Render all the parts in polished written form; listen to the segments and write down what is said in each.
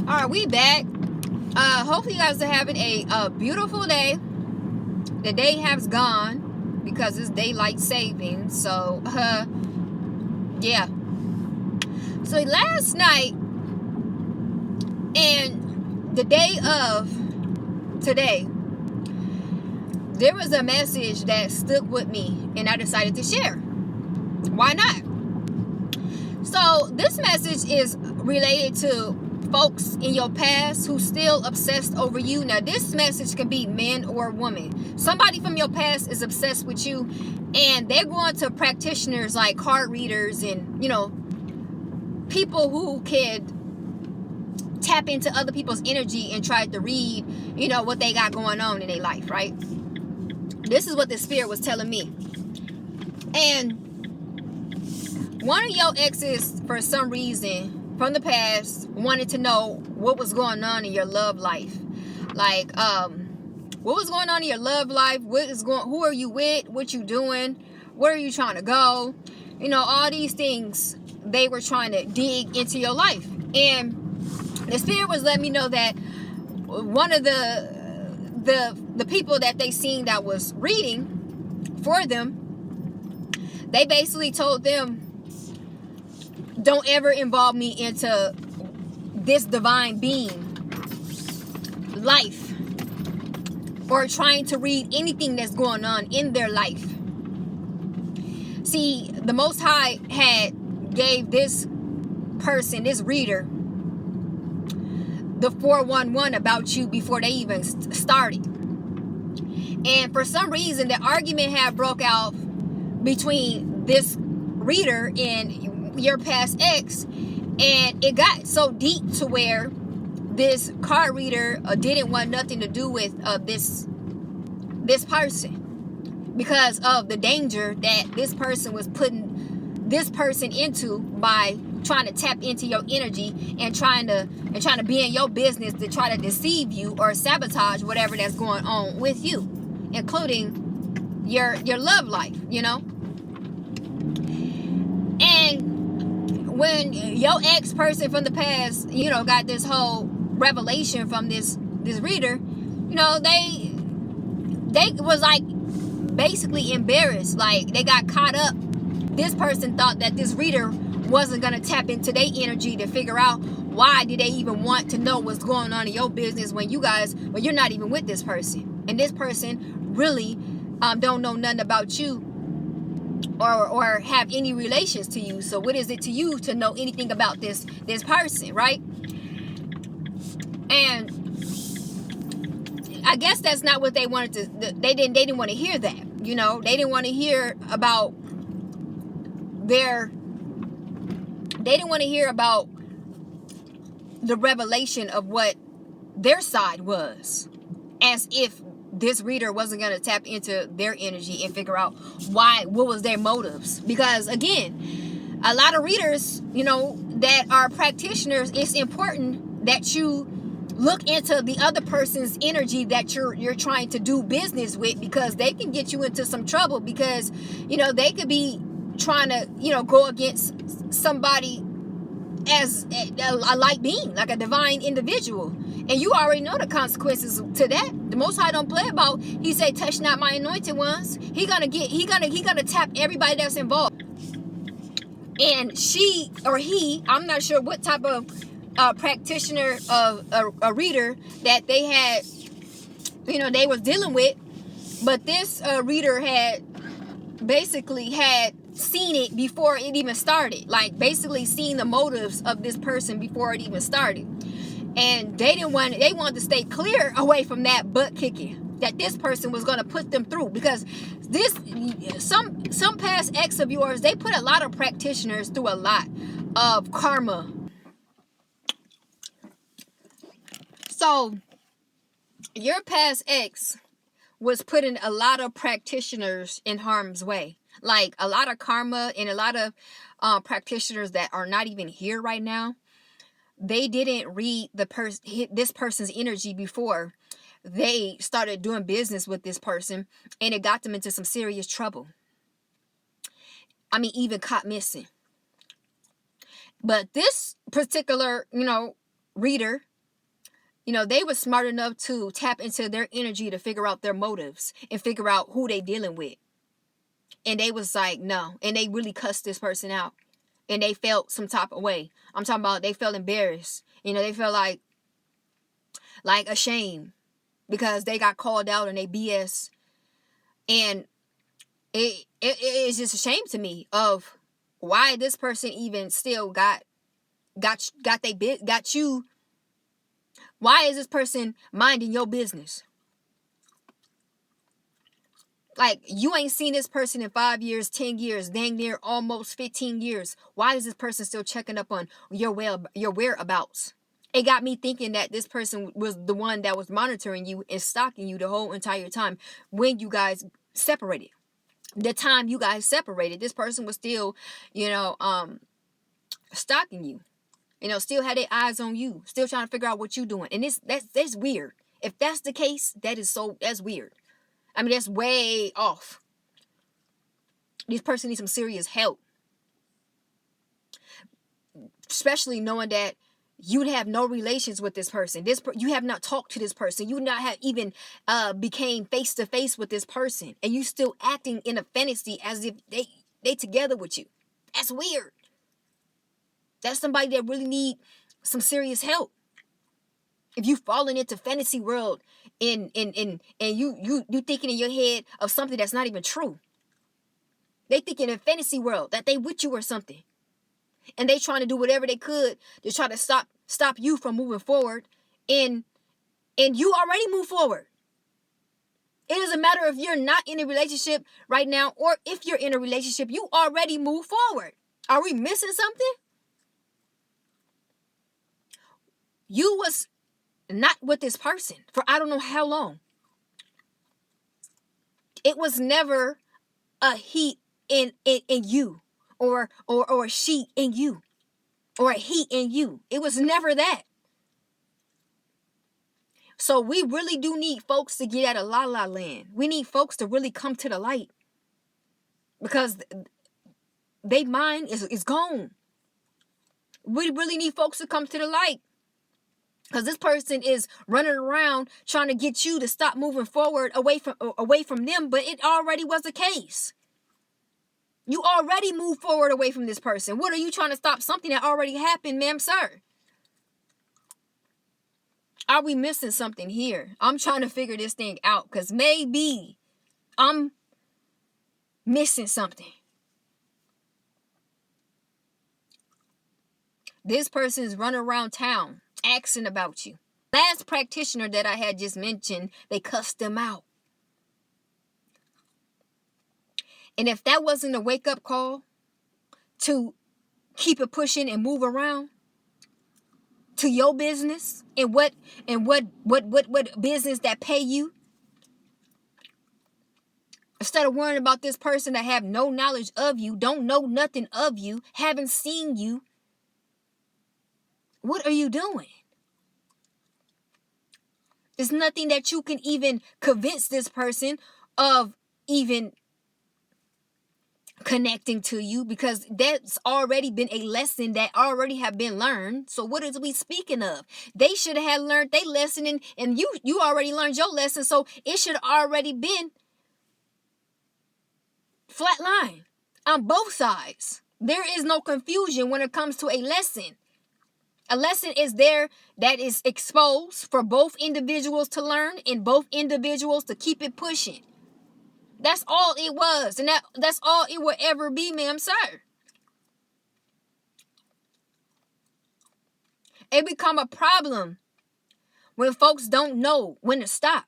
All right, we back. Hopefully you guys are having a beautiful day. The day has gone because it's daylight saving. So, yeah. So last night and the day of today, there was a message that stuck with me and I decided to share. Why not? So this message is related to folks in your past who still obsessed over you. Now this message can be men or women. Somebody from your past is obsessed with you and they're going to practitioners like card readers and people who could tap into other people's energy and try to read what they got going on in their life, right? This is what the spirit was telling me. And one of your exes, for some reason from the past, wanted to know what was going on in your love life. Like, what was going on in your love life? Who are you with? What you doing? Where are you trying to go? All these things they were trying to dig into your life. And the spirit was letting me know that one of the people that they seen that was reading for them, they basically told them, don't ever involve me into this divine being life or trying to read anything that's going on in their life. See, the Most High had gave this person, this reader, the 411 about you before they even started. And for some reason, the argument had broke out between this reader and your past ex, and it got so deep to where this card reader didn't want nothing to do with this person because of the danger that this person was putting this person into by trying to tap into your energy and trying to be in your business to try to deceive you or sabotage whatever that's going on with you, including your love life, And when your ex person from the past, got this whole revelation from this reader, they was like basically embarrassed. Like they got caught up. This person thought that this reader wasn't gonna tap into their energy to figure out why did they even want to know what's going on in your business when you're not even with this person, and this person really don't know nothing about you or have any relations to you. So what is it to you to know anything about this person, right? And I guess that's not what they wanted to. They didn't want to hear that. They didn't want to hear about the revelation of what their side was, as if this reader wasn't going to tap into their energy and figure out what was their motives. Because again, a lot of readers, that are practitioners, it's important that you look into the other person's energy that you're trying to do business with, because they can get you into some trouble, because they could be trying to go against somebody as a light being, like a divine individual, and you already know the consequences to that. The Most High don't play about. He say, touch not my anointed ones. He gonna tap everybody that's involved. And she or he, I'm not sure what type of practitioner of a reader that they had, they was dealing with, but this reader had seen it before it even started. Like basically seen the motives of this person before it even started. And they wanted to stay clear away from that butt kicking that this person was going to put them through, because some past ex of yours, they put a lot of practitioners through a lot of karma. So your past ex was putting a lot of practitioners in harm's way, like a lot of karma, and a lot of practitioners that are not even here right now. They didn't read this person's energy before they started doing business with this person, and it got them into some serious trouble. I mean, even caught missing. But this particular, reader they were smart enough to tap into their energy to figure out their motives and figure out who they dealing with. And they was like, no. And they really cussed this person out. And they felt some type of way. I'm talking about they felt embarrassed. They felt like ashamed because they got called out and they BS. And it is just a shame to me of why this person even still got you. Why is this person minding your business? Like, you ain't seen this person in 5 years, 10 years, dang near almost 15 years. Why is this person still checking up on your whereabouts? It got me thinking that this person was the one that was monitoring you and stalking you the whole entire time when you guys separated. The time you guys separated, this person was still, stalking you. Still had their eyes on you, still trying to figure out what you're doing. And that's weird. If that's the case, that's weird. I mean, that's way off. This person needs some serious help. Especially knowing that you'd have no relations with this person. You have not talked to this person. You not have even became face to face with this person. And you still acting in a fantasy as if they together with you. That's weird. That's somebody that really need some serious help. If you falling into fantasy world and you thinking in your head of something that's not even true. They thinking in fantasy world that they with you or something. And they trying to do whatever they could to try to stop you from moving forward. And you already move forward. It doesn't matter if you're not in a relationship right now or if you're in a relationship, you already move forward. Are we missing something? You was not with this person for I don't know how long. It was never a he in you or a she in you or a he in you. It was never that. So we really do need folks to get out of la la land. We need folks to really come to the light because their mind is gone. We really need folks to come to the light. Because this person is running around trying to get you to stop moving forward away from them, but it already was the case. You already moved forward away from this person. What are you trying to stop? Something that already happened, ma'am, sir. Are we missing something here? I'm trying to figure this thing out because maybe I'm missing something. This person is running around town asking about you. Last practitioner that I had just mentioned, they cussed them out. And if that wasn't a wake-up call to keep it pushing and move around to your business and what business that pay you, instead of worrying about this person that have no knowledge of you, don't know nothing of you, haven't seen you, what are you doing? There's nothing that you can even convince this person of even connecting to you because that's already been a lesson that already have been learned. So what is we speaking of? They should have learned their lesson and you already learned your lesson. So it should already been flat line on both sides. There is no confusion when it comes to a lesson. A lesson is there that is exposed for both individuals to learn and both individuals to keep it pushing. That's all it was. And that's all it will ever be, ma'am, sir. It become a problem when folks don't know when to stop.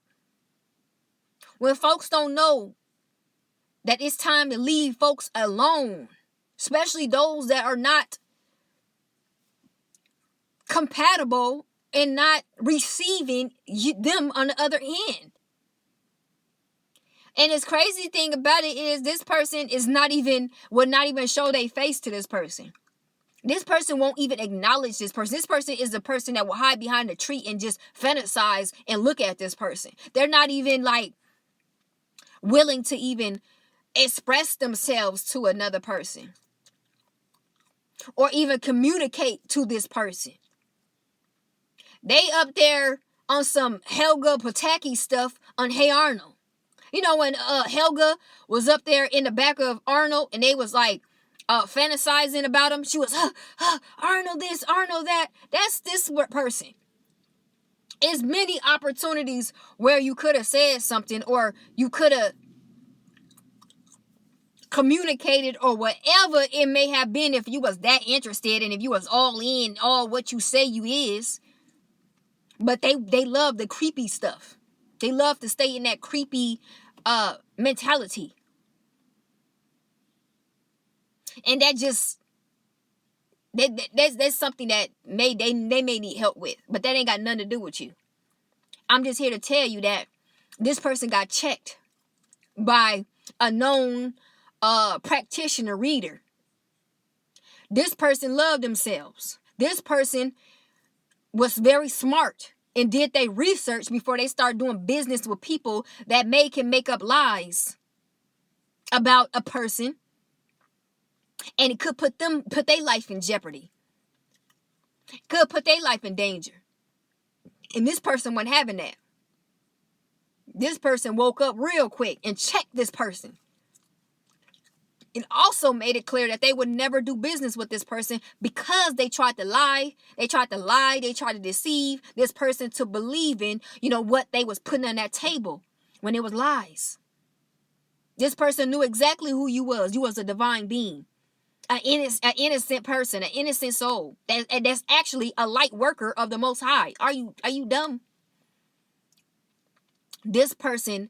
When folks don't know that it's time to leave folks alone. Especially those that are not compatible and not receiving them on the other end. And this crazy thing about it is this person will not even show their face to this person. This person won't even acknowledge this person. This person is the person that will hide behind a tree and just fantasize and look at this person. They're not even willing to even express themselves to another person or even communicate to this person. They up there on some Helga Pataki stuff on Hey Arnold. You know, when Helga was up there in the back of Arnold and they was like fantasizing about him. She was, Arnold this, Arnold that. That's this person. There's many opportunities where you could have said something, or you could have communicated, or whatever it may have been, if you was that interested and if you was all in, all what you say you is. But they love the creepy stuff. They love to stay in that creepy mentality. And that just, that's something that they may need help with. But that ain't got nothing to do with you. I'm just here to tell you that this person got checked by a known practitioner reader. This person loved themselves. This person was very smart and did their research before they start doing business with people that can make up lies about a person, and it could put their life in jeopardy. Could put their life in danger. And this person wasn't having that. This person woke up real quick and checked this person. It also made it clear that they would never do business with this person because they tried to lie. They tried to deceive this person to believe in, what they was putting on that table when it was lies. This person knew exactly who you was. You was a divine being, an innocent person, an innocent soul. That's actually a light worker of the Most High. Are you dumb? This person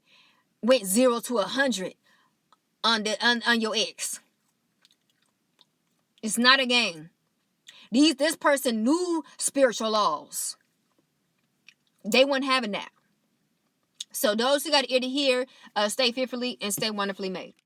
went 0 to 100 on your ex. It's not a game. This person knew spiritual laws. They weren't having that. So those who got ear to hear, stay fearfully and stay wonderfully made.